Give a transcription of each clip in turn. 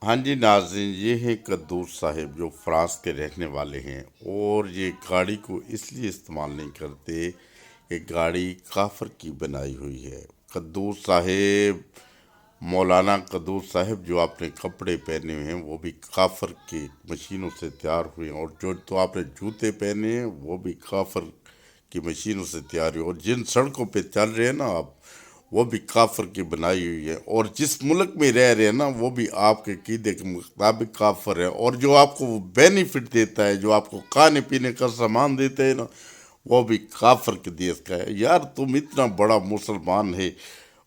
ہاں جی ناظرین، یہ ہے قدوس صاحب جو فرانس کے رہنے والے ہیں، اور یہ گاڑی کو اس لیے استعمال نہیں کرتے کہ گاڑی کافر کی بنائی ہوئی ہے۔ قدوس صاحب، مولانا قدوس صاحب، جو آپ نے کپڑے پہنے ہوئے ہیں وہ بھی کافر کی مشینوں سے تیار ہوئے ہیں، اور جو تو آپ نے جوتے پہنے ہیں وہ بھی کافر کی مشینوں سے تیار ہوئے، اور جن سڑکوں پہ چل رہے ہیں نا آپ، وہ بھی کافر کی بنائی ہوئی ہے، اور جس ملک میں رہ رہے ہیں نا وہ بھی آپ کے عقیدے کے مطابق کافر ہے، اور جو آپ کو بینیفٹ دیتا ہے، جو آپ کو کھانے پینے کا سامان دیتا ہے نا، وہ بھی کافر کے دیس کا ہے۔ یار تم اتنا بڑا مسلمان ہے،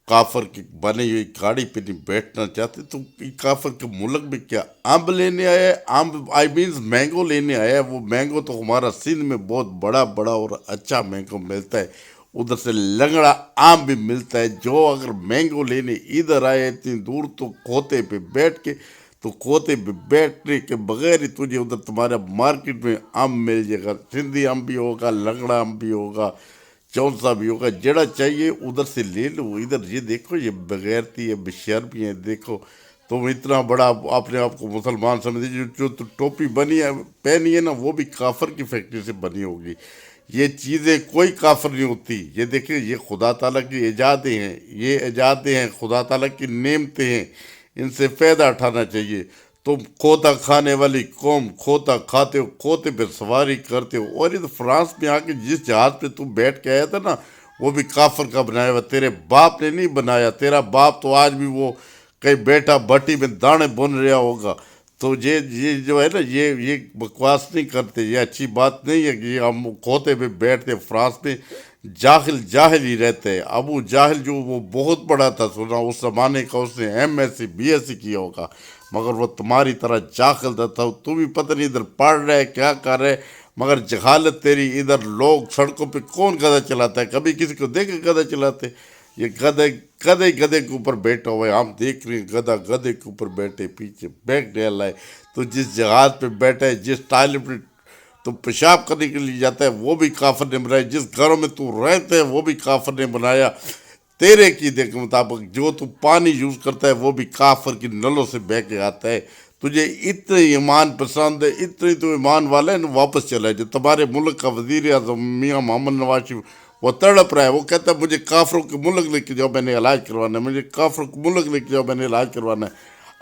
کافر کی بنی ہوئی گاڑی پہ نہیں بیٹھنا چاہتے تو کافر کے ملک میں کیا امب لینے آیا ہے؟ امب آئی مینز مینگو لینے آیا ہے۔ وہ مینگو تو ہمارا سندھ میں بہت بڑا بڑا اور اچھا مینگو ملتا ہے، ادھر سے لنگڑا آم بھی ملتا ہے۔ جو اگر مینگو لینے ادھر آئے اتنی دور تو کھوتے پہ بیٹھ کے، تو کھوتے پہ بیٹھنے کے بغیر ہی تجھے ادھر تمہارا مارکیٹ میں آم مل جائے گا، سندھی آم بھی ہوگا، لنگڑا آم بھی ہوگا، چونسا بھی ہوگا، جڑا چاہیے ادھر سے لے لو۔ ادھر یہ دیکھو، یہ بغیرتی ہے، بشرمی ہے، دیکھو تم اتنا بڑا اپنے آپ کو مسلمان سمجھتے، جو تو ٹوپی بنی ہے پہنی ہے نا وہ بھی کافر کی فیکٹری سے بنی ہوگی۔ یہ چیزیں کوئی کافر نہیں ہوتی۔ یہ دیکھیں، یہ خدا تعالیٰ کی ایجادیں ہیں، یہ ایجادیں ہیں، خدا تعالیٰ کی نعمتیں ہیں، ان سے فائدہ اٹھانا چاہیے۔ تم کھوتا کھانے والی قوم، کھوتا کھاتے ہو، کھوتے پہ سواری کرتے ہو، اور یہ فرانس میں آ کے جس جہاز پہ تم بیٹھ کے آیا تھا نا وہ بھی کافر کا بنایا ہوا، تیرے باپ نے نہیں بنایا۔ تیرا باپ تو آج بھی وہ کہیں بیٹھا بھٹی میں دانے بن رہا ہوگا۔ تو یہ جو ہے نا، یہ بکواس نہیں کرتے، یہ اچھی بات نہیں ہے کہ ہم کھوتے پہ بیٹھتے۔ فرانس میں جاہل جاہل ہی رہتے ہیں۔ ابو جاہل جو وہ بہت بڑا تھا، سنا اس زمانے کا، اس نے M S C B S C کیا ہوگا، مگر وہ تمہاری طرح جاہل تھا۔ تو بھی پتہ نہیں ادھر پڑھ رہے کیا کر رہے، مگر جہالت تیری۔ ادھر لوگ سڑکوں پہ کون گدھا چلاتا ہے؟ کبھی کسی کو دیکھے گدھا چلاتے؟ یہ گدھے گدھے گدھے کے اوپر بیٹھا ہوا ہے، ہم دیکھ رہے ہیں گدھا گدھے کے اوپر بیٹھے، پیچھے بیگ ڈال ہے۔ تو جس جہاز پہ بیٹھا ہے، جس ٹائلٹ میں تو پیشاب کرنے کے لیے جاتا ہے وہ بھی کافر نے بنایا، جس گھروں میں تو رہتے ہے وہ بھی کافر نے بنایا۔ تیرے عقیدے کے مطابق جو تو پانی یوز کرتا ہے وہ بھی کافر کی نلوں سے بہہ کے آتا ہے۔ تجھے اتنے ایمان پسند ہے، اتنے تو ایمان والا ہے نا، واپس چلا ہے۔ جو تمہارے ملک کا وزیر اعظم میاں محمد نواز شریف، وہ تڑپ رہا ہے، وہ کہتا ہے مجھے کافروں کے ملک لے کے جاؤ، میں نے علاج کروانا ہے، مجھے کافروں کے ملک لے کے جاؤ، میں نے علاج کروانا ہے۔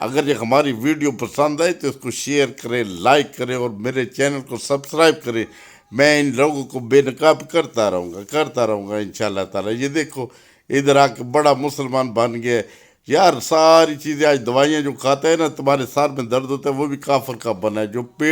اگر یہ ہماری ویڈیو پسند آئے تو اس کو شیئر کریں، لائک کریں، اور میرے چینل کو سبسکرائب کریں۔ میں ان لوگوں کو بے نقاب کرتا رہوں گا انشاءاللہ تعالی۔ یہ دیکھو ادھر آ کے بڑا مسلمان بن گیا ہے۔ یار ساری چیزیں، آج دوائیاں جو کھاتا ہے نا، تمہارے سر میں درد ہوتا ہے وہ بھی کافر کا بنا ہے۔ جو پیٹ